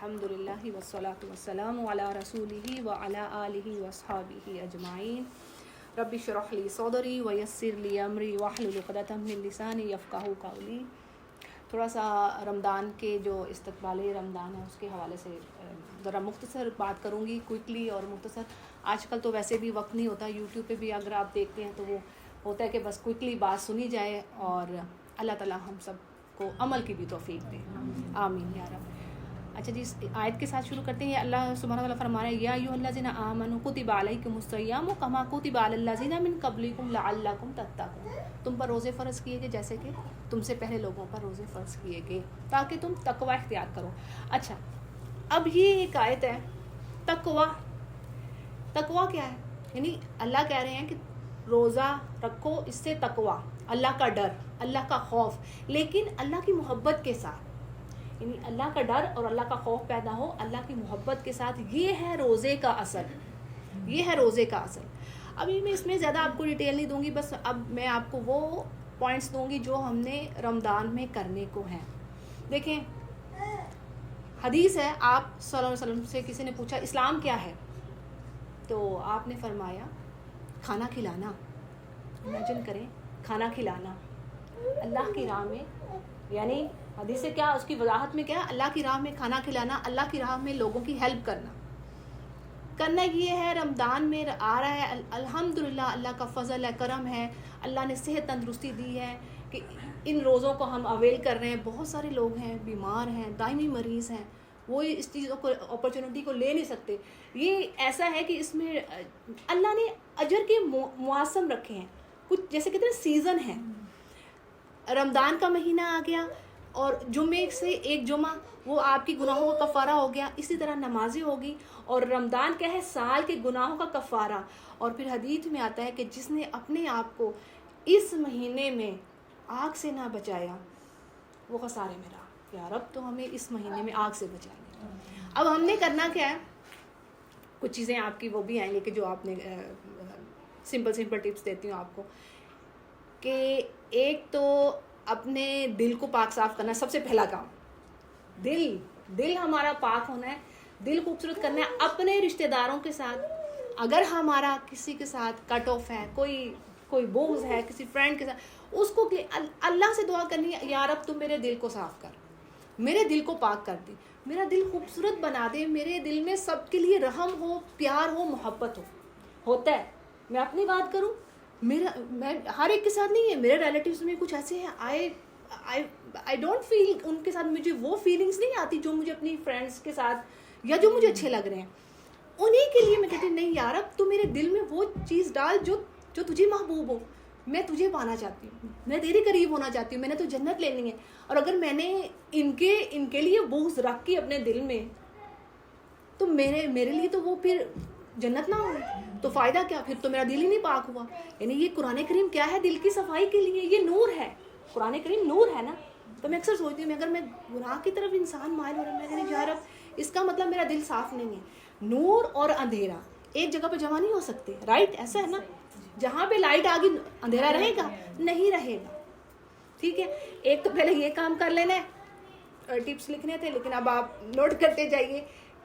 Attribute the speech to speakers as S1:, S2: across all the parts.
S1: अल्हम्दुलिल्लाहि वस्सलातु वस्सलामु अला रसूलिही व अला आलिही व अस्हाबिही अजमाइन। रब्बि श्रह ली सदरी व यस्सिर ली अमरी वहलुल उक़दतम मिन लिसानी यफ़क़हू क़ौली। थोड़ा सा रमज़ान के जो इस्तक़बाल रमज़ान है उसके हवाले से ज़रा मुख्तसर बात करूँगी, क्विकली और मुख्तसर। आजकल तो वैसे भी वक्त नहीं होता, यूट्यूब पे भी अगर आप देखते हैं तो वो होता है कि बस क्विकली बात सुनी जाए, और अल्लाह ताला हम सब को अमल की भी तौफीक दे, आमीन या रब। अच्छा जी, इस आयत के साथ शुरू करते हैं। अल्लाह सुब्हानहू व तआला फरमा रहे हैं, या अय्युहल्लज़ीना आमनू कुतिबा अलैकुमुस्सियामु कमा कुतिबा अलल्लज़ीना मिन क़ब्लिकुम लअल्लकुम तत्तक़ून। तुम पर रोज़े फ़र्ज़ किए गए जैसे कि तुमसे पहले लोगों पर रोज़े फ़र्ज़ किए गए ताकि तुम तकवा इख्तियार करो। अच्छा, अब ये एक आयत है, तकवा। तकवा क्या है? यानी अल्लाह कह रहे हैं कि रोज़ा रखो, इससे तकवा, अल्लाह का डर, अल्लाह का खौफ, लेकिन अल्लाह की मोहब्बत के साथ। यानी अल्लाह का डर और अल्लाह का खौफ पैदा हो अल्लाह की मोहब्बत के साथ। ये है रोज़े का असर, ये है रोज़े का असर। अभी मैं इसमें ज़्यादा आपको डिटेल नहीं दूंगी, बस अब मैं आपको वो पॉइंट्स दूंगी जो हमने रमज़ान में करने को हैं। देखें, हदीस है, आप सल्लल्लाहु अलैहि वसल्लम से किसी ने पूछा इस्लाम क्या है, तो आपने फरमाया खाना खिलाना। इमेजिन करें, खाना खिलाना अल्लाह की राह में, यानी हदीस से क्या, उसकी वजाहत में क्या, अल्लाह की राह में खाना खिलाना, अल्लाह की राह में लोगों की हेल्प करना। ये है, रमज़ान में आ रहा है, अल्हम्दुलिल्लाह अल्लाह का फ़ज़ल है, करम है, अल्लाह ने सेहत तंदुरुस्ती दी है कि इन रोज़ों को हम अवेल कर रहे हैं। बहुत सारे लोग हैं, बीमार हैं, दायमी मरीज़ हैं, वो इस चीज़ों को, अपॉर्चुनिटी को ले नहीं सकते। ये ऐसा है कि इसमें अल्लाह ने अजर के मौसम रखे हैं, कुछ जैसे कहते हैं सीज़न है। रमज़ान का महीना आ गया और जुमे से एक जुमा वो आपकी गुनाहों का कफ़ारा हो गया, इसी तरह नमाज़ें होगी। और रमज़ान क्या है, साल के गुनाहों का कफ़ारा। और फिर हदीस में आता है कि जिसने अपने आप को इस महीने में आग से ना बचाया वो खसारे में रहा। या रब, तो हमें इस महीने में आग से बचाएंगे। अब हमने करना क्या है, कुछ चीज़ें आपकी वो भी आएंगे कि जो आपने सिंपल टिप्स देती हूँ आपको, कि एक तो अपने दिल को पाक साफ करना, सबसे पहला काम। दिल हमारा पाक होना है, दिल खूबसूरत करना है। अपने रिश्तेदारों के साथ अगर हमारा किसी के साथ कट ऑफ है, कोई बोझ है किसी फ्रेंड के साथ, उसको अल्लाह से दुआ करनी है, या रब तुम मेरे दिल को साफ कर, मेरे दिल को पाक कर दे, मेरा दिल खूबसूरत बना दे, मेरे दिल में सबके लिए रहम हो, प्यार हो, मोहब्बत हो। होता है, मैं अपनी बात करूं, मैं हर एक के साथ नहीं है, मेरे रिलेटिव्स में कुछ ऐसे हैं, आई डोंट फील, उनके साथ मुझे वो फीलिंग्स नहीं आती जो मुझे अपनी फ्रेंड्स के साथ या जो मुझे अच्छे लग रहे हैं। उन्हीं के लिए मैं कहती हूँ, नहीं यार, अब तो मेरे दिल में वो चीज़ डाल जो तुझे महबूब हो। मैं तुझे पाना चाहती हूँ, मैं तेरे करीब होना चाहती हूँ, मैंने तो जन्नत लेनी है। और अगर मैंने इनके लिए बोझ रख के अपने दिल में, तो मेरे लिए तो वो फिर जन्नत ना हो, तो फ़ायदा क्या, फिर तो मेरा दिल ही नहीं पाक हुआ। यानी ये कुरान करीम क्या है, दिल की सफाई के लिए, ये नूर है। कुरान करीम नूर है ना। तो मैं अक्सर सोचती हूँ, अगर मैं गुनाह की तरफ इंसान माइल हो रहा है, मैं कहती यार अब इसका मतलब मेरा दिल साफ़ नहीं है। नूर और अंधेरा एक जगह पे जमा नहीं हो सकते, राइट? ऐसा है ना, जहाँ पे लाइट आ गई अंधेरा रहेगा नहीं रहेगा। ठीक है, एक तो पहले ये काम कर लेना है। टिप्स लिखने थे, लेकिन अब आप नोट करते जाइए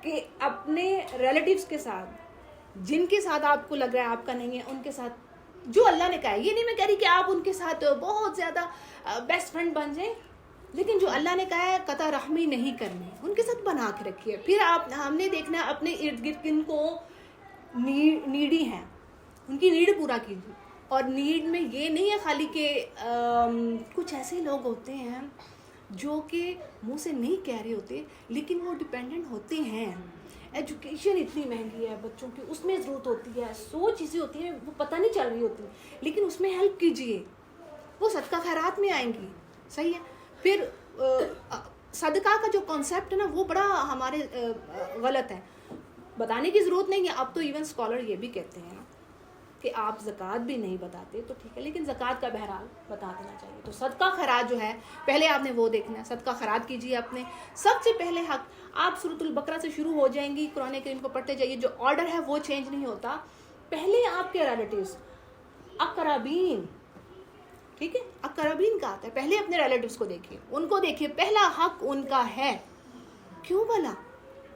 S1: कि अपने रिलेटिव्स के साथ, जिनके साथ आपको लग रहा है आपका नहीं है, उनके साथ जो अल्लाह ने कहा है। ये नहीं मैं कह रही कि आप उनके साथ बहुत ज़्यादा बेस्ट फ्रेंड बन जाएं, लेकिन जो अल्लाह ने कहा है कता रहमी नहीं करनी, उनके साथ बना के रखिए। फिर हमने देखना है अपने इर्द गिर्द किन को नीडी हैं, उनकी नीड पूरा कीजिए। और नीड में ये नहीं है खाली कि कुछ ऐसे लोग होते हैं जो कि मुँह से नहीं कह रहे होते, लेकिन वो डिपेंडेंट होते हैं। एजुकेशन इतनी महंगी है बच्चों की, उसमें ज़रूरत होती है, 100 चीज़ें होती हैं, वो पता नहीं चल रही होती, लेकिन उसमें हेल्प कीजिए, वो सदका खैरात में आएंगी। सही है। फिर सदका का जो कॉन्सेप्ट है ना, वो बड़ा हमारे गलत है, बताने की ज़रूरत नहीं है। अब तो इवन स्कॉलर ये भी कहते हैं कि आप ज़कात भी नहीं बताते तो ठीक है, लेकिन ज़कात का बहरहाल बता देना चाहिए। तो सदका खैरात जो है, पहले आपने वो देखना है, सदका खैरात कीजिए अपने। सबसे पहले हक, आप सूरतुल बकरा से शुरू हो जाएंगी, कुरान करीम को पढ़ते जाइए, जो ऑर्डर है वो चेंज नहीं होता। पहले आपके रिलेटिव्स, अकरबीन, ठीक है, अकरबीन का आता है, पहले अपने रिलेटिव्स को देखिए, उनको देखिए, पहला हक उनका है। क्यों भला?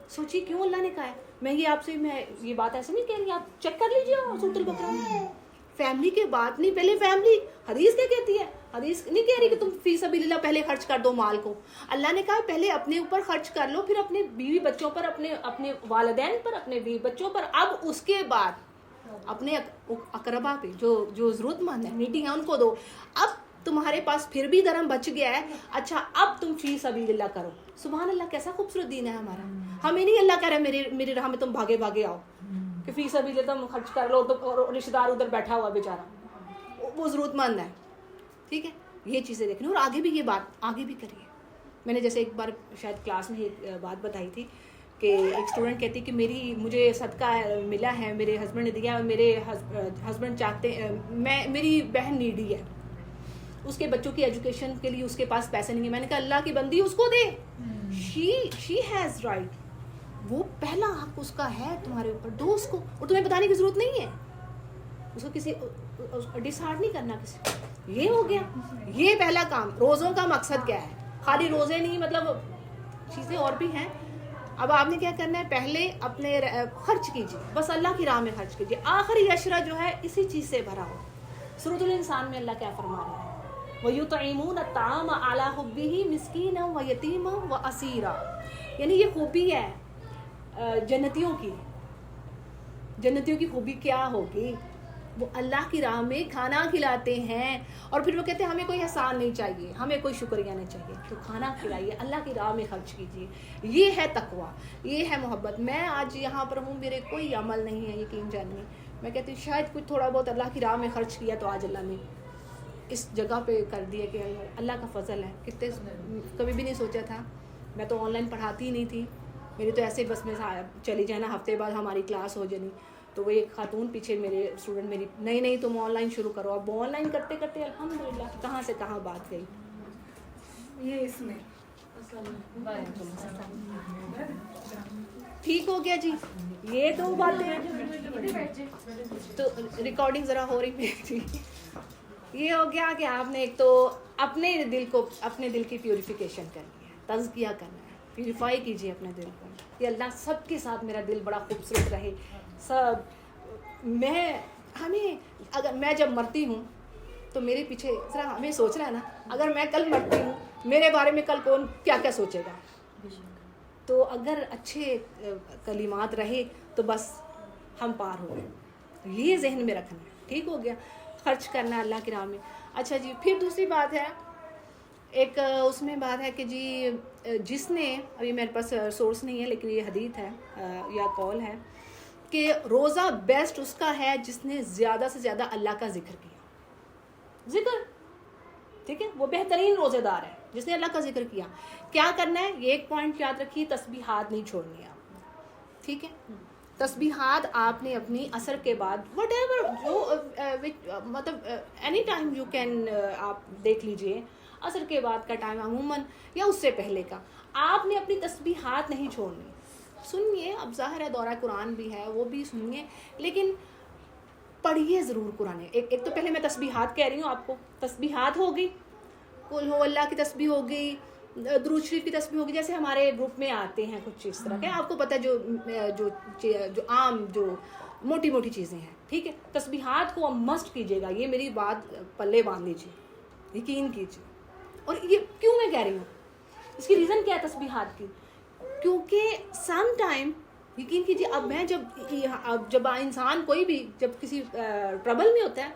S1: सोचिए क्यों अल्लाह ने कहा है। मैं ये बात ऐसे नहीं कह रही, आप चेक कर लीजिए सूरह बकरा में। फैमिली के बात नहीं, पहले फैमिली। हदीस क्या कहती है? हदीस नहीं कह रही कि तुम फी सबीलिल्लाह पहले खर्च कर दो माल को। अल्लाह ने कहा पहले अपने ऊपर खर्च कर लो, फिर अपने बीवी बच्चों पर, अपने वालिदैन पर, अपने बीवी बच्चों पर, अब उसके बाद अपने अकरबा पे जो जरूरतमंद है, नीडी है, उनको दो। अब तुम्हारे पास फिर भी धर्म बच गया है, अच्छा अब तुम फी सबीलिल्लाह करो। सुभान अल्लाह, कैसा खूबसूरत दीन है हमारा। हमें नहीं अल्लाह कह रहा है मेरी राह में तुम भागे भागे आओ कि फी सबीलिल्लाह तुम खर्च कर लो, तो और रिश्तेदार उधर बैठा हुआ बेचारा, वो जरूरतमंद है। ठीक है, ये चीज़ें देखनी, और आगे भी ये बात आगे भी करिए। मैंने जैसे एक बार शायद क्लास में एक बात बताई थी कि एक स्टूडेंट कहती कि मुझे सदका मिला है, मेरे हस्बैंड ने दिया, मेरे हस्बैंड चाहते मेरी बहन नीडी है, उसके बच्चों की एजुकेशन के लिए उसके पास पैसे नहीं है। मैंने कहा अल्लाह की बंदी उसको दे, शी हैज़ राइट, वो पहला हक उसका है तुम्हारे ऊपर, दो उसको, और तुम्हें बताने की जरूरत नहीं है उसको, किसी डिसहार्ड नहीं करना किसी। ये हो गया, ये पहला काम। रोज़ों का मकसद क्या है? खाली रोज़े नहीं, मतलब चीज़ें और भी हैं। अब आपने क्या करना है, पहले अपने खर्च कीजिए, बस अल्लाह की राह में खर्च कीजिए। आखिरी अशरा जो है इसी चीज़ से भरा हो। सूरतुल इंसान में अल्लाह क्या फरमा रहा है, वयुतईमून अत्ताम अला हुब्बिही मिस्कीना व यतीमा व असीरा। यानी ये खूबी है जन्नतियों की। जन्नतियों की खूबी क्या होगी? वो अल्लाह की राह में खाना खिलाते हैं, और फिर वो कहते हैं हमें कोई एहसान नहीं चाहिए, हमें कोई शुक्रिया नहीं चाहिए, तो खाना खिलाइए, अल्लाह की राह में खर्च कीजिए। ये है तकवा, ये है मोहब्बत। मैं आज यहाँ पर हूँ, मेरे कोई अमल नहीं है, यकीन जानिए। मैं कहती हूँ शायद कुछ थोड़ा बहुत अल्लाह की राह में खर्च किया तो आज अल्लाह ने इस जगह पे कर दिया कि अल्लाह का फजल है। कितने कभी भी नहीं सोचा था। मैं तो ऑनलाइन पढ़ाती ही नहीं थी, मेरी तो ऐसे बस में चली जाए ना, हफ्ते बाद हमारी क्लास हो जानी, तो वो एक खातून पीछे मेरे स्टूडेंट मेरी, नहीं तुम ऑनलाइन शुरू करो। अब ऑनलाइन करते करते अल्हम्दुलिल्लाह कहाँ से कहाँ बात गई।
S2: ये इसमें
S1: ठीक हो गया जी। ये तो बातें तो रिकॉर्डिंग ज़रा हो रही मेरी थी। ये हो गया कि आपने एक तो अपने दिल की प्यूरिफिकेशन करनी है, तज़किया करना है, प्यूरिफाई कीजिए अपने दिल को। ये अल्लाह सबके साथ मेरा दिल बड़ा खूबसूरत रहे सब। अगर मैं जब मरती हूँ तो मेरे पीछे ज़रा हमें सोचना है ना, अगर मैं कल मरती हूँ मेरे बारे में कल कौन क्या क्या सोचेगा। तो अगर अच्छे कलिमात रहे तो बस हम पार हो गए, ये जहन में रखना है। ठीक हो गया, खर्च करना अल्लाह की राह में। अच्छा जी, फिर दूसरी बात है, एक उसमें बात है कि जी जिसने, अभी मेरे पास सोर्स नहीं है लेकिन ये हदीस है या कौल है कि रोज़ा बेस्ट उसका है जिसने ज़्यादा से ज़्यादा अल्लाह का जिक्र किया। जिक्र, ठीक है, वो बेहतरीन रोज़ेदार है जिसने अल्लाह का जिक्र किया। क्या करना है, ये एक पॉइंट याद रखिए, तस्बीहात नहीं छोड़नी है आपने। ठीक है, तस्बीहात आपने अपनी असर के बाद व्हाटएवर जो मतलब एनी टाइम यू कैन, आप देख लीजिए असर के बाद का टाइम अमूमन या उससे पहले का, आपने अपनी तस्बीहात नहीं छोड़नी। सुनिए, अब ज़ाहिर है दौरा कुरान भी है, वो भी सुनिए, लेकिन पढ़िए ज़रूर कुरान। एक तो पहले मैं तस्बीहात कह रही हूँ आपको, तस्बीहात हो गई, कुल हो अल्लाह की तस्बीह हो गई, दुरूद शरीफ की तस्बीह होगी, जैसे हमारे ग्रुप में आते हैं कुछ इस तरह के, आपको पता है जो आम जो मोटी मोटी चीज़ें हैं। ठीक है, तस्बीहात को अब मस्ट कीजिएगा, ये मेरी बात पल्ले बांध लीजिए, यकीन कीजिए। और ये क्यों मैं कह रही हूँ, इसकी रीज़न क्या है तस्बीहात की, क्योंकि सम टाइम यकीन कीजिए, अब मैं जब इंसान कोई भी जब किसी ट्रबल में होता है,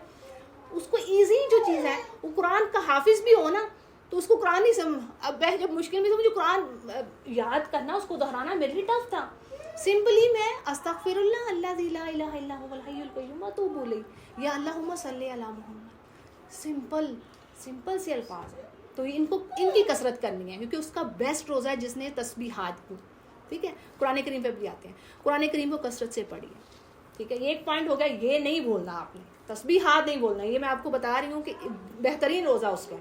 S1: उसको ईजी जो चीज़ है, वो कुरान का हाफिज़ भी हो ना, तो उसको कुरान ही अब मैं जब मुश्किल में तो मुझे कुरान याद करना, उसको दोहराना मेरे लिए टफ था। सिंपली मैं अस्तगफिरुल्लाह अल्लज़ी ला इलाहा इल्ला हुवल हय्युल क़य्यूम अतूबु इलैहि या अल्लाहुम्मा सल्लि अला मुहम्मद। सिंपल से अल्फाज है, तो इनकी कसरत करनी है, क्योंकि उसका बेस्ट रोज़ा है जिसने तस्बीहात को। ठीक है, कुरान करीम पे भी आते हैं, कुरान करीम को कसरत से पढ़िए। ठीक है, ये एक पॉइंट हो गया, ये नहीं भूलना आपने, तस्बीहात नहीं भूलना, ये मैं आपको बता रही हूँ कि बेहतरीन रोज़ा उसका।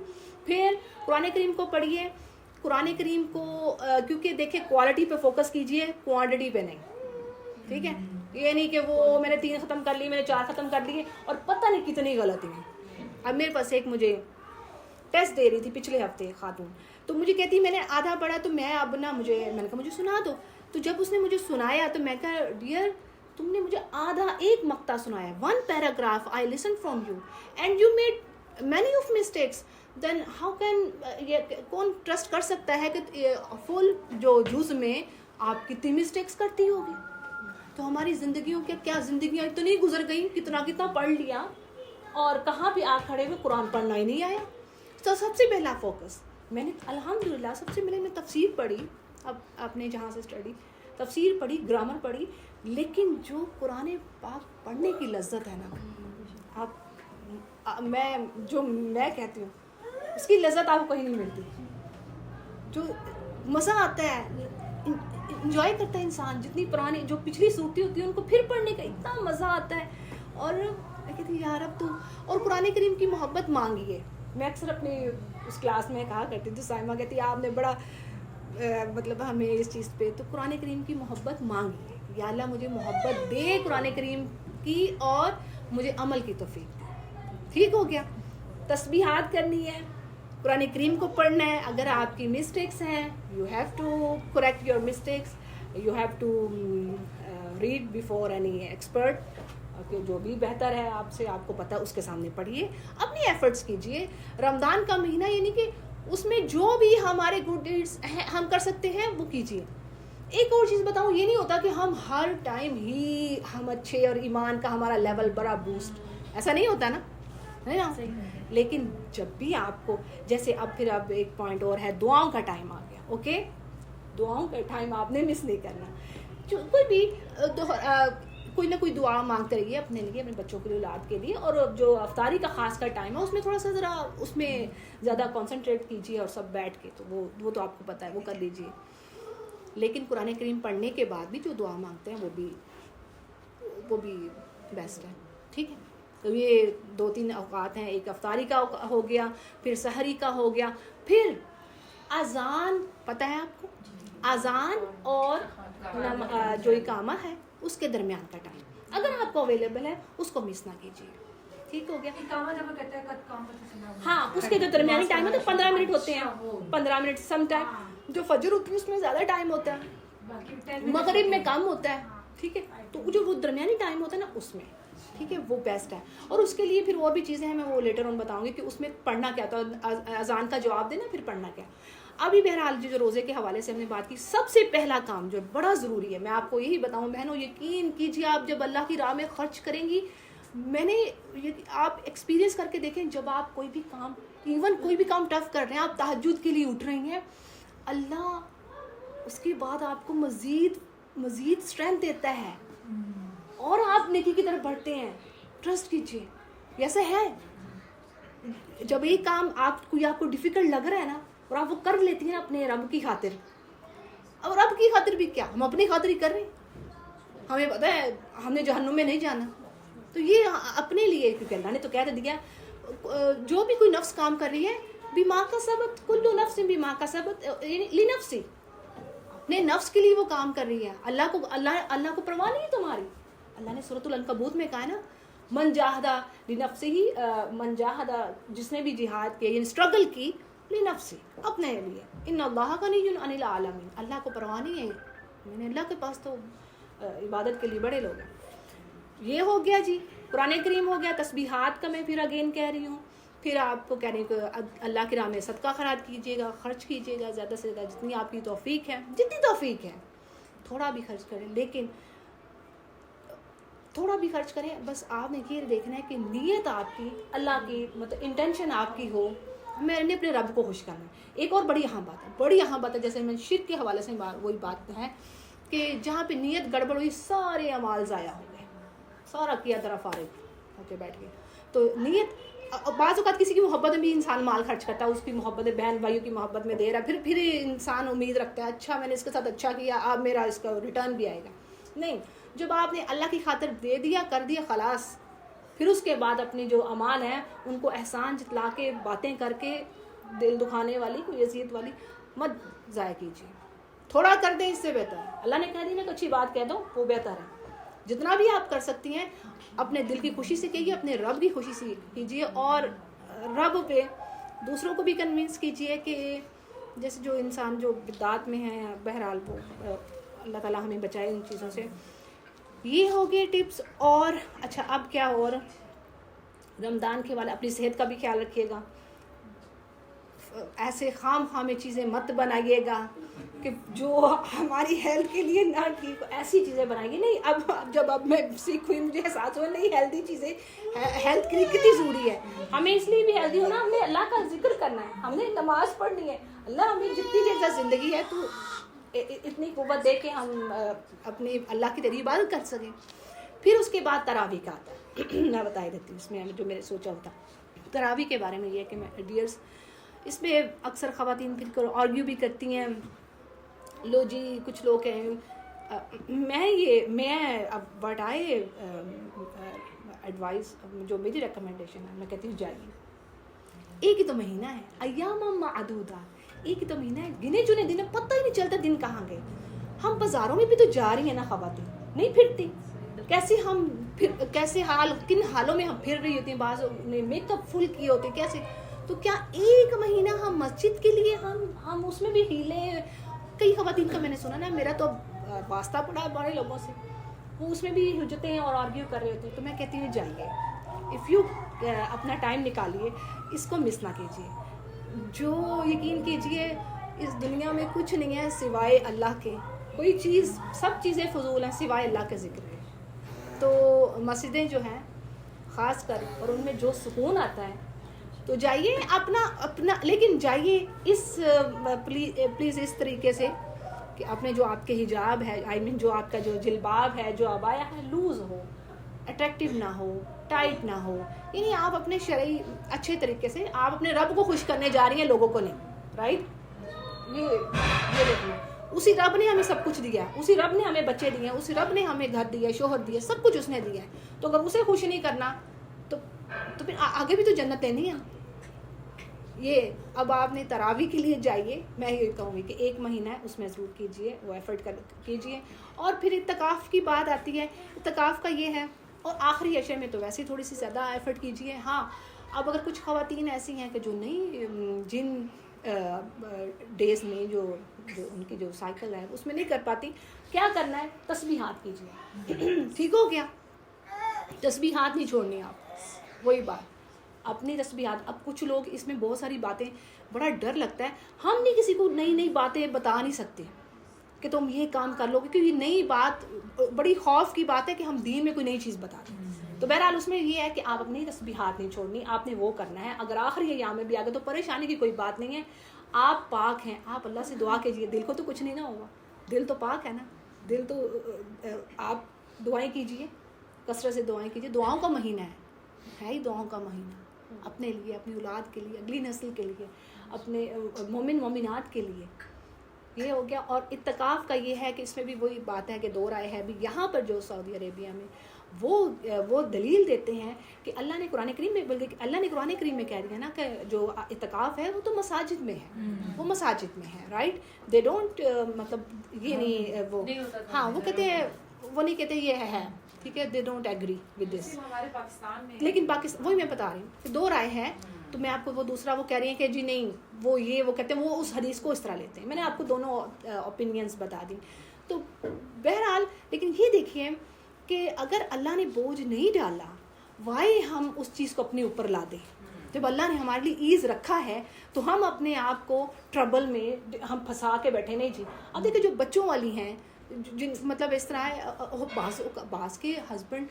S1: फिर कुरान करीम को पढ़िए, कुरान करीम को क्योंकि देखिए क्वालिटी पे फोकस कीजिए, क्वांटिटी पे नहीं। ठीक है, ये नहीं कि वो मैंने 3 ख़त्म कर लिए, मैंने 4 ख़त्म कर लिए और पता नहीं कितनी गलती है। अब मेरे पास एक मुझे टेस्ट दे रही थी पिछले हफ्ते खातून, तो मुझे कहती मैंने आधा पढ़ा, तो मैं अब ना मैंने कहा मुझे सुना दो। तो जब उसने मुझे सुनाया तो मैं कहा डियर तुमने मुझे आधा एक मक्ता सुनाया, 1 paragraph I listen from you and you made many of mistakes, then how can कौन ट्रस्ट कर सकता है कि फुल जो जुज में आप कितनी मिस्टेक्स करती होगी। तो हमारी ज़िंदगियों के क्या ज़िंदगियाँ इतनी गुजर गई, कितना कितना पढ़ लिया और कहाँ पे आ खड़े हुए कुरान पढ़ना ही नहीं आया। तो सबसे पहला फोकस मैंने अल्हम्दुलिल्लाह सबसे पहले मैं तफसीर पढ़ी, अब आपने जहाँ से स्टडी तफसीर पढ़ी, ग्रामर पढ़ी, लेकिन जो कुरान पाक पढ़ने की लज्जत है ना, मैं कहती हूँ उसकी लज्जत आपको कहीं नहीं मिलती। जो मज़ा आता है, इंजॉय करता है इंसान, जितनी पुरानी जो पिछली सूरतें होती है उनको फिर पढ़ने का इतना मज़ा आता है। और मैं कहती हूँ यार अब तो, और कुरान करीम की मोहब्बत मांगी है। मैं अक्सर अपनी उस क्लास में कहा करती थी, साइमा कहती है आपने बड़ा मतलब हमें इस चीज़ पे, तो कुरान करीम की मोहब्बत मांगी है, या अल्लाह मुझे मोहब्बत दे कुरान करीम की और मुझे अमल की तौफीक दे। ठीक हो गया, तस्बीहात करनी है, कुरान करीम को पढ़ना है। अगर आपकी मिस्टेक्स हैं you have to correct your mistakes, you have to read before any expert, जो भी बेहतर है आपसे, आपको पता है उसके सामने पढ़िए, अपनी एफर्ट्स कीजिए। रमज़ान का महीना यानी कि उसमें जो भी हमारे गुड डीड्स हैं हम कर सकते हैं वो कीजिए। एक और चीज़ बताऊँ, ये नहीं होता कि हम हर टाइम ही हम अच्छे और ईमान का हमारा लेवल बड़ा बूस्ट, ऐसा नहीं होता ना, है ना। लेकिन जब भी आपको जैसे अब एक पॉइंट और है, दुआओं का टाइम आ गया। ओके, दुआओं का टाइम आपने मिस नहीं करना। जो कोई भी कोई ना कोई दुआ मांगते रहिए अपने लिए, अपने बच्चों के लिए, औलाद के लिए। और जो अफ्तारी का खास का टाइम है उसमें थोड़ा सा ज़रा उसमें ज़्यादा कंसंट्रेट कीजिए और सब बैठ के, तो वो तो आपको पता है, वो कर लीजिए। लेकिन कुरान करीम पढ़ने के बाद भी जो दुआ मांगते हैं वो भी बेस्ट है। ठीक है, तो ये 2-3 औकात हैं, एक अफ्तारी का हो गया, फिर सहरी का हो गया, फिर अजान, पता है आपको, अजान और जो इकामा है उसके दरमियान का टाइम अगर आपको अवेलेबल है उसको मिस ना कीजिए। ठीक हो गया,
S2: इकामा जब कहते हैं कद काम का,
S1: हाँ उसके जो दरमियानी टाइम है तो 15 मिनट होते हैं, 15 मिनट सम टाइम। जो फजर होती है उसमें ज़्यादा टाइम होता है, मगरिब में कम होता है। ठीक है, तो जो वो दरमियानी टाइम होता है ना उसमें, ठीक है, वो बेस्ट है। और उसके लिए फिर और भी चीज़ें हैं, मैं वो लेटर ऑन बताऊंगी कि उसमें पढ़ना क्या होता है, अजान का जवाब देना, फिर पढ़ना क्या। अभी बहरहाल जो रोज़े के हवाले से हमने बात की, सबसे पहला काम जो बड़ा ज़रूरी है, मैं आपको यही बताऊं बहनों, यकीन कीजिए आप जब अल्लाह की राह में खर्च करेंगी, आप एक्सपीरियंस करके देखें, जब आप कोई भी काम, इवन कोई भी काम टफ कर रहे हैं, आप तहज्जुद के लिए उठ रही हैं, अल्लाह उसके बाद आपको मज़ीद स्ट्रेंथ देता है और आप नेकी की तरफ बढ़ते हैं। ट्रस्ट कीजिए, ऐसा है। जब एक काम आपको डिफ़िकल्ट लग रहा है ना और आप वो कर लेती हैं अपने रब की खातिर, अब रब की खातिर भी क्या, हम अपनी खातिर ही कर रहे हैं। हमें पता है हमने जहन्नुम में नहीं जाना, तो ये अपने लिए, क्योंकि अल्लाह ने तो कह दिया जो भी कोई नफ्स काम कर रही है, बीमा का सबत कुल्लू नफ्स बीमा का सबत ली नफ्सी, अपने नफ्स के लिए वो काम कर रही है। अल्लाह को परवाह नहीं है तुम्हारी। अल्लाह ने सूरतुल अनकबूत में कहा ना, मन जाहदा लिनफ्सी ही, मन जाहदा जिसने भी जिहाद किया यानी स्ट्रगल की, लिनफ्सी अपने लिए, इन्नल्लाह गनिय्युन अनिल आलमीन, अल्लाह को परवाह नहीं है, मैंने अल्लाह के पास तो इबादत के लिए बड़े लोग हैं। ये हो गया जी, कुरान करीम हो गया। तस्बीहात का मैं फिर अगेन कह रही हूँ, फिर आपको कह रही हूँ कि अल्लाह की राह में सदका खैरात कीजिएगा, खर्च कीजिएगा ज़्यादा से ज़्यादा, जितनी आपकी तौफीक है, जितनी तौफीक है थोड़ा भी खर्च करें, लेकिन थोड़ा भी खर्च करें, बस आपने ये देखना है कि नीयत आपकी अल्लाह की, मतलब इंटेंशन आपकी हो, मैंने अपने रब को खुश करना है। एक और बड़ी अहम बात है, जैसे मैं शिर्क के हवाले से वही बात है कि जहाँ पे नीयत गड़बड़ हुई, सारे अमाल ज़ाया हो गए, सारा किया तरफ फारिग होके बैठ गए। तो नीयत, बाज़ औक़ात किसी की मोहब्बत में भी इंसान माल खर्च करता है, उसकी मोहब्बत है, बहन भाइयों की मोहब्बत में दे रहा है, फिर इंसान उम्मीद रखता है अच्छा मैंने इसके साथ अच्छा किया, अब मेरा इसका रिटर्न भी आएगा। नहीं, जब आपने अल्लाह की खातिर दे दिया, कर दिया, खलास, फिर उसके बाद अपनी जो अमाल हैं उनको एहसान जितला के, बातें करके, दिल दुखाने वाली, कोई अज़ियत वाली मत ज़ाया कीजिए। थोड़ा कर दें, इससे बेहतर है। अल्लाह ने कह दी ना कि अच्छी बात कह दो, वो बेहतर है। जितना भी आप कर सकती हैं अपने दिल की खुशी से कहिए, अपने रब की खुशी से कीजिए, और रब पे दूसरों को भी कन्विंस कीजिए कि जैसे जो इंसान जो बिदात में है, बहरहाल वो अल्लाह ताला हमें बचाए उन चीज़ों से। ये हो गए टिप्स। और अच्छा अब क्या, और रमज़ान के वाले अपनी सेहत का भी ख्याल रखिएगा, ऐसे खाम में चीज़ें मत बनाइएगा कि जो हमारी हेल्थ के लिए ना ठीक हो, ऐसी चीज़ें बनाइए नहीं। अब मैं सीख हुई, मुझे एहसास हुआ नहीं, हेल्दी चीज़ें हेल्थ के लिए कितनी ज़रूरी है। हमें इसलिए भी हेल्दी होना, हमने अल्लाह का जिक्र करना है, हमने नमाज़ पढ़नी है। अल्लाह हमें जितनी देर तक ज़िंदगी है तो इतनी क़ुव्वत दे के हम अपने अल्लाह की तेरी इबादत कर सकें। फिर उसके बाद तरावी का आता है मैं बता देती हूँ इसमें जो मैंने सोचा होता। तरावी के बारे में ये है कि मैं डियर्स, इसमें अक्सर ख़वातीन फिर आर्ग्यू भी करती हैं, लो जी कुछ लोग हैं मैं अब बट आई एडवाइस, जो मेरी रिकमेंडेशन है, मैं कहती हूँ जाइए। एक ही तो महीना है, अय्याम मादूदा, एक ही तो महीना है, गिने चुने दिन, पता ही नहीं चलता दिन कहाँ गए। हम बाज़ारों में भी तो जा रही हैं ना ख़वातीन, नहीं फिरती, कैसे किन हालों में हम फिर रही होती हैं, बाज़ ने मेकअप फुल किए होते हैं, कैसे। तो क्या एक महीना हम मस्जिद के लिए हम उसमें भी हिले। कई ख़वातीन का मैंने सुना ना, मेरा तो वास्ता पड़ा है बड़े लोगों से, वो उसमें भी हुज्जतें और आर्ग्यू कर रहे होते हैं। तो मैं कहती हूँ जाइए, इफ़ यू अपना टाइम निकालिए, इसको मिस ना कीजिए। जो यकीन कीजिए इस दुनिया में कुछ नहीं है सिवाय अल्लाह के, कोई चीज़, सब चीज़ें फ़ुज़ूल हैं सिवाय अल्लाह के ज़िक्र है। तो मस्जिदें जो हैं ख़ास कर, और उनमें जो सुकून आता है, तो जाइए अपना लेकिन जाइए इस प्लीज़ इस तरीके से कि अपने जो आपके हिजाब है, आई मीन जो आपका जो जिलबाब है, जो अबाया है, लूज़ हो, अट्रैक्टिव ना हो, टाइट ना हो। यानी आप अपने शरई अच्छे तरीके से, आप अपने रब को खुश करने जा रही हैं, लोगों को नहीं, राइट। ये देखिए, उसी रब ने हमें सब कुछ दिया, उसी रब ने हमें बच्चे दिए, उसी रब ने हमें घर दिया, शोहर दिया, सब कुछ उसने दिया है। तो अगर उसे खुश नहीं करना तो फिर आगे भी तो जन्नत है नहीं। ये अब आपने तरावी के लिए जाइए, मैं ये कहूँगी कि एक महीना है उसमें ज़रूर कीजिए, वो एफ़र्ट कीजिए। और फिर इत्तिकाफ़ की बात आती है, इत्तिकाफ़ का ये है, और आखिरी अशरे में तो वैसे ही थोड़ी सी ज़्यादा एफ़र्ट कीजिए। हाँ, अब अगर कुछ ख़वातीन ऐसी हैं कि जो नहीं, जिन डेज़ में जो उनकी जो साइकिल है उसमें नहीं कर पाती, क्या करना है, तस्बीहात कीजिए ठीक हो गया, तस्बीहात नहीं छोड़नी आप, वही बात, अपनी तस्बीहात। अब कुछ लोग इसमें बहुत सारी बातें, बड़ा डर लगता है, हम नहीं किसी को नई नई बातें बता नहीं सकते कि तुम ये काम कर लोगे, क्योंकि नई बात बड़ी खौफ की बात है कि हम दीन में कोई नई चीज़ बता दें। तो बहरहाल उसमें ये है कि आप अपनी तस्बीहात नहीं छोड़नी, आपने वो करना है। अगर आखिरी अय्याम में भी आ गए तो परेशानी की कोई बात नहीं है, आप पाक हैं, आप अल्लाह से दुआ कीजिए। दिल को तो कुछ नहीं ना होगा, दिल तो पाक है ना, दिल तो आप दुआएं कीजिए, कसरत से दुआएं कीजिए। दुआओं का महीना है ही दुआओं का महीना, अपने लिए, अपनी औलाद के लिए, अगली नस्ल के लिए, अपने मोमिन मोमिनात के लिए। ये हो गया। और इत्तिकाफ़ का ये है कि इसमें भी वही बात है कि दो राय है भी। यहाँ पर जो सऊदी अरेबिया में वो दलील देते हैं कि अल्लाह ने कुरान करीम में, बल्कि अल्लाह ने कुरान करीम में कह दिया ना कि जो इत्तिकाफ़ है वो तो मसाजिद में है, वो मसाजिद में है, राइट। दे डोंट मतलब ये नहीं वो, हाँ वो कहते हैं, वो नहीं कहते ये है, ठीक है, they don't agree with this.
S2: हमारे पाकिस्तान में,
S1: लेकिन पाकिस्तान, वही मैं बता रही हूँ, दो राय है। तो मैं आपको वो दूसरा वो कह रही है कि जी नहीं, वो कहते हैं, वो उस हदीस को इस तरह लेते हैं। मैंने आपको दोनों ओपिनियंस बता दी। तो बहरहाल, लेकिन ये देखिए कि अगर अल्लाह ने बोझ नहीं डाला, वाई हम उस चीज़ को अपने ऊपर ला दें। जब अल्लाह ने हमारे लिए ईज़ रखा है तो हम अपने आप को ट्रबल में हम फंसा के बैठे नहीं जी। अब देखिए जो बच्चों वाली हैं, जिन मतलब इस तरह है, बास के हस्बैंड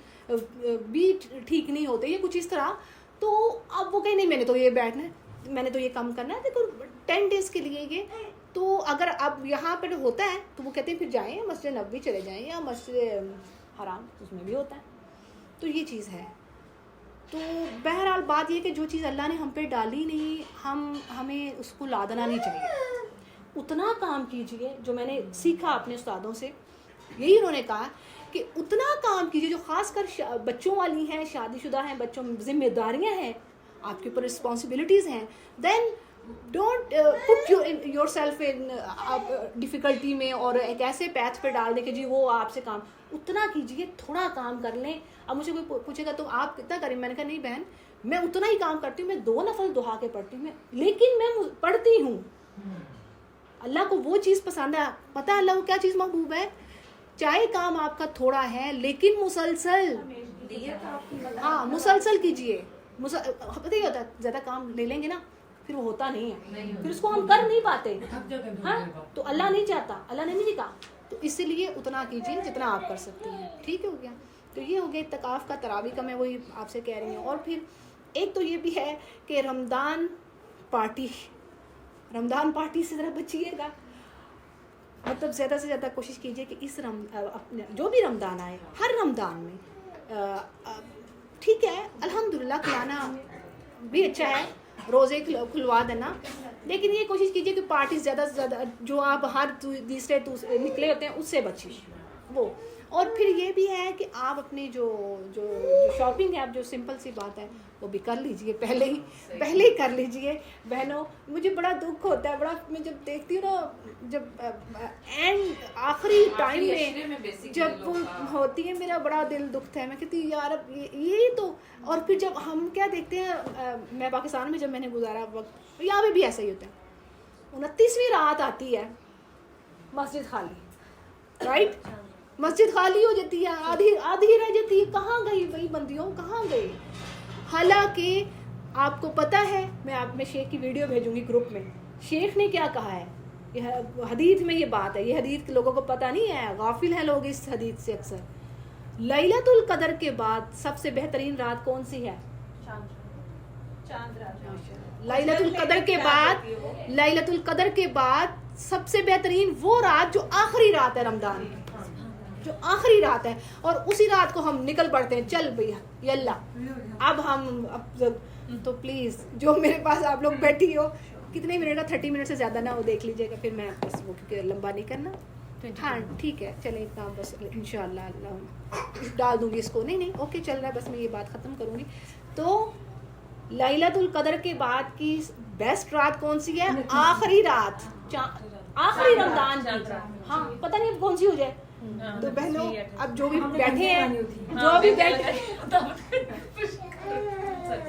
S1: भी ठीक नहीं होते, ये कुछ इस तरह। तो अब वो कहीं नहीं, मैंने तो ये बैठना है, मैंने तो ये काम करना है, देखो 10 डेज़ के लिए ये। तो अगर अब यहाँ पर होता है तो वो कहते हैं फिर जाएँ मस्जिद नबवी चले जाएँ या मस्जिद हराम, उसमें भी होता है। तो ये चीज़ है। तो बहरहाल बात ये कि जो चीज़ अल्लाह ने हम पे डाली नहीं, हमें उसको लादना नहीं चाहिए। उतना काम कीजिए जो मैंने सीखा अपने उस्तादों से, यही उन्होंने कहा कि उतना काम कीजिए जो ख़ासकर बच्चों वाली हैं, शादीशुदा हैं, बच्चों में जिम्मेदारियां हैं, आपके ऊपर रिस्पॉन्सिबिलिटीज़ हैं। Then don't put yourself in difficulty में और एक ऐसे पैथ पे डाल दे कि जी वो आपसे काम, उतना कीजिए, थोड़ा काम कर लें। अब मुझे कोई पूछेगा तो आप कितना करें, मैंने कहा नहीं बहन, मैं उतना ही काम करती हूँ, मैं 2 नफल दुहा के पढ़ती हूँ, लेकिन मैं पढ़ती हूँ, अल्लाह को वो चीज़ पसंद है। पता है अल्लाह को क्या चीज़ महबूब है? चाहे काम आपका थोड़ा है लेकिन मुसलसल, हाँ मुसलसल कीजिए। पता ही होता है ज़्यादा काम ले लेंगे ना फिर वो होता नहीं है, फिर उसको हम कर नहीं पाते। हाँ तो अल्लाह नहीं चाहता, अल्लाह ने नहीं कहा, तो इसीलिए उतना कीजिए जितना आप कर सकते हैं। ठीक हो गया? तो ये हो गया इत्तिकाफ़ का, तरावी का, मैं वही आपसे कह रही हूँ। और फिर एक तो ये भी है कि रमज़ान पार्टी से ज़रा बचिएगा। मतलब ज़्यादा से ज़्यादा कोशिश कीजिए कि इस अपने जो भी रमज़ान आए, हर रमज़ान में ठीक है अल्हम्दुलिल्लाह खिलाना भी अच्छा है, रोज़े खुलवा देना, लेकिन ये कोशिश कीजिए कि पार्टी ज़्यादा से ज़्यादा जो आप हर तीसरे निकले होते हैं उससे बचिए वो। और फिर ये भी है कि आप अपनी जो जो जो शॉपिंग है, आप जो सिंपल सी बात है वो भी कर लीजिए, पहले ही कर लीजिए बहनों। मुझे बड़ा दुख होता है, बड़ा मैं जब देखती हूँ ना, जब एंड आखिरी टाइम में जब वो होती है, मेरा बड़ा दिल दुखता है। मैं कहती हूँ यार अब ये तो। और फिर जब हम क्या देखते हैं, मैं पाकिस्तान में जब मैंने गुजारा वक्त, यहाँ पे भी ऐसा ही होता है। 29वीं रात आती है, मस्जिद खाली, राइट, मस्जिद खाली हो जाती है, आधी रह जाती है। कहाँ गई वही बंदियों, कहाँ गई? हालांकि आपको पता है, मैं शेख की वीडियो भेजूंगी ग्रुप में, शेख ने क्या कहा है, यह हदीस में ये बात है, ये हदीस लोगों को पता नहीं है, गाफिल हैं लोग इस हदीस से अक्सर। लैलतुल कदर के बाद सबसे बेहतरीन रात कौन सी है? लैलतुल कदर के बाद सबसे बेहतरीन वो रात जो आखिरी रात है रमजान की, जो आखिरी रात है। और उसी रात को हम निकल पड़ते हैं, चल भैया यल्ला अब तो प्लीज़ जो मेरे पास आप लोग बैठी हो, कितने मिनट का, 30 मिनट से ज़्यादा ना वो देख लीजिएगा, फिर मैं बस वो क्योंकि लंबा नहीं करना। हाँ ठीक है, चलें इतना बस, इंशाल्लाह अल्लाह डाल दूँगी इसको। नहीं ओके चल रहा है, बस मैं ये बात ख़त्म करूँगी। तो लैलतुल कदर के बाद की बेस्ट रात कौन सी है? आखिरी रात, आखिरी रमजान की। हाँ पता नहीं अब कौन सी हो जाए। तो बहनों अब जो भी बैठे हैं,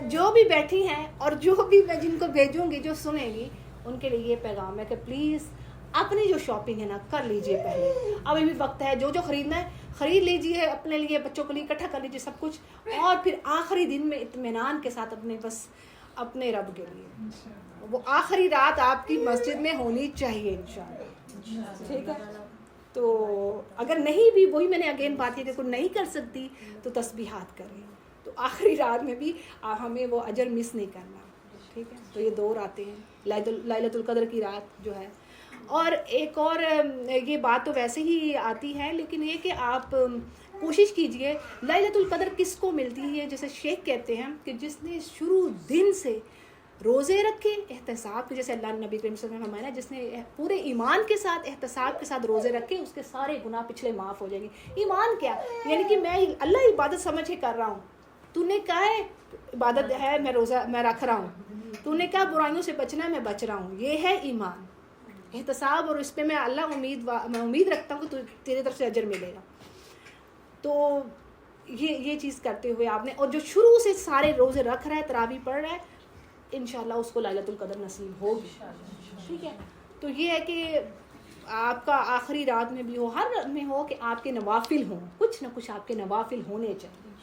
S1: जो भी बैठी हैं और जो भी मैं जिनको भेजूंगी, जो सुनेंगी, उनके लिए ये पैगाम है कि प्लीज़ अपनी जो शॉपिंग है ना कर लीजिए पहले, अभी भी वक्त है। जो खरीदना है खरीद लीजिए, अपने लिए, बच्चों के लिए इकट्ठा कर लीजिए सब कुछ, और फिर आखिरी दिन में इत्मीनान के साथ अपने रब के लिए वो आखिरी रात आपकी मस्जिद में होनी चाहिए इंशाअल्लाह। ठीक है? तो अगर नहीं भी, वही मैंने अगेन बात की, कोई नहीं कर सकती तो तस्बीहात करें, तो आखिरी रात में भी हमें वो अजर मिस नहीं करना। ठीक है? तो ये 2 रातें हैं, लैलतुल कदर की रात जो है। और एक और ये बात तो वैसे ही आती है, लेकिन ये कि आप कोशिश कीजिए, लैलतुल कदर किसको मिलती है? जैसे शेख कहते हैं कि जिसने शुरू दिन से रोज़े रखे एहतसाब के, जैसे अल्लाह नबी करीम सल्लल्लाहु अलैहि वसल्लम ने फरमाया, जिसने पूरे ईमान के साथ एहतसाब के साथ रोज़े रखे, उसके सारे गुनाह पिछले माफ़ हो जाएंगे। ईमान क्या? यानी कि मैं अल्लाह इबादत समझ के कर रहा हूँ, तूने कहा है इबादत है, मैं रोज़ा मैं रख रहा हूँ, तूने कहा बुराइयों से बचना है, मैं बच रहा हूँ, ये है ईमान, एहतसाब। और इस पर मैं अल्लाह मैं उम्मीद रखता हूँ कि तेरे तरफ से अजर मिलेगा। तो ये चीज़ करते हुए आपने, और जो शुरू से सारे रोज़े रख रहा है, तरावी पढ़ रहा है, इंशाल्लाह उसको लैलतुल कदर नसीब होगी। ठीक है? तो ये है कि आपका आखिरी रात में भी हो, हर में हो कि आपके नवाफिल हों, कुछ ना कुछ आपके नवाफिल होने चाहिए।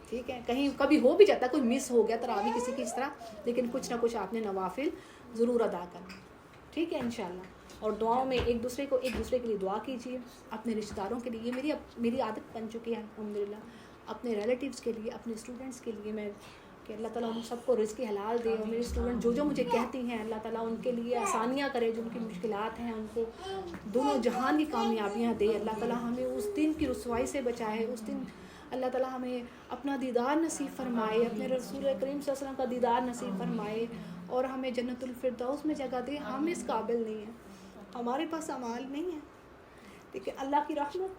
S1: ठीक है? कहीं कभी हो भी जाता, कोई मिस हो गया तरावी किसी की इस तरह, लेकिन कुछ ना कुछ आपने नवाफिल ज़रूर अदा करना। ठीक है? इंशाल्लाह। और दुआओं में एक दूसरे के लिए दुआ कीजिए, अपने रिश्तेदारों के लिए। मेरी आदत बन चुकी है अल्हम्दुलिल्लाह, अपने रिलेटिव्स के लिए, अपने स्टूडेंट्स के लिए मैं कि अल्लाह ताला उन सबको रिज़्क़ हलाल दे, और मेरे स्टूडेंट जो मुझे कहती हैं, अल्लाह ताला उनके लिए आसानियाँ करे, जो उनकी मुश्किलात हैं उनको दोनों जहान की कामयाबियाँ दे। अल्लाह ताला हमें उस दिन की रुसवाई से बचाए, उस दिन अल्लाह ताला हमें अपना दीदार नसीब फरमाए, अपने रसूल करीम सल्लल्लाहु अलैहि वसल्लम का दीदार नसीब फरमाए, और हमें जन्नतुल फिरदौस में जगह दे। हम इस काबिल नहीं हैं, हमारे पास अमाल नहीं है, लेकिन अल्लाह की रहमत,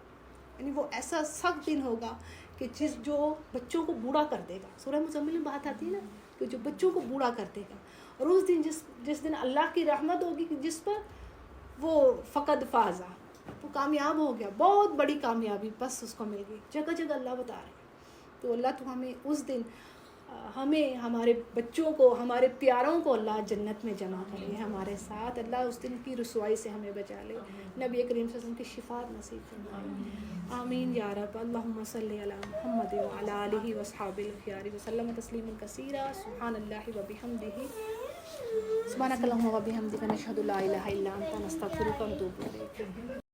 S1: यानी वो ऐसा सख्त दिन होगा कि जो बच्चों को बूढ़ा कर देगा। सूरह मुज़म्मिल में बात आती है ना कि जो बच्चों को बूढ़ा कर देगा, और उस दिन जिस दिन अल्लाह की रहमत होगी कि जिस पर वो फ़क़द फ़ाज़ा, वो कामयाब हो गया, बहुत बड़ी कामयाबी बस उसको मिल गई। जगह जगह अल्लाह बता रहे हैं। तो अल्लाह तो हमें उस दिन हमें, हमारे बच्चों को, हमारे प्यारों को अल्लाह जन्नत में जमा करे हमारे साथ। अल्लाह उस दिन की रुसवाई से हमें बचा ले। नबी करीम सल्लल्लाहु अलैहि वसल्लम की शिफात नसीब फरमाए। आमीन या रब। अल्लाहुम्मा सल्लि अला मुहम्मद व अला आलिहि व अस्हाबिल खियार व सल्लम तस्लीमन कसीरा। सुब्हानल्लाहि व बिहम्दिही, सुब्हानकल्लाहुम्मा व बिहम्दिका, नशहदु ला इलाहा इल्ला अंता, नस्तगफिरुका व नतूबु इलैक।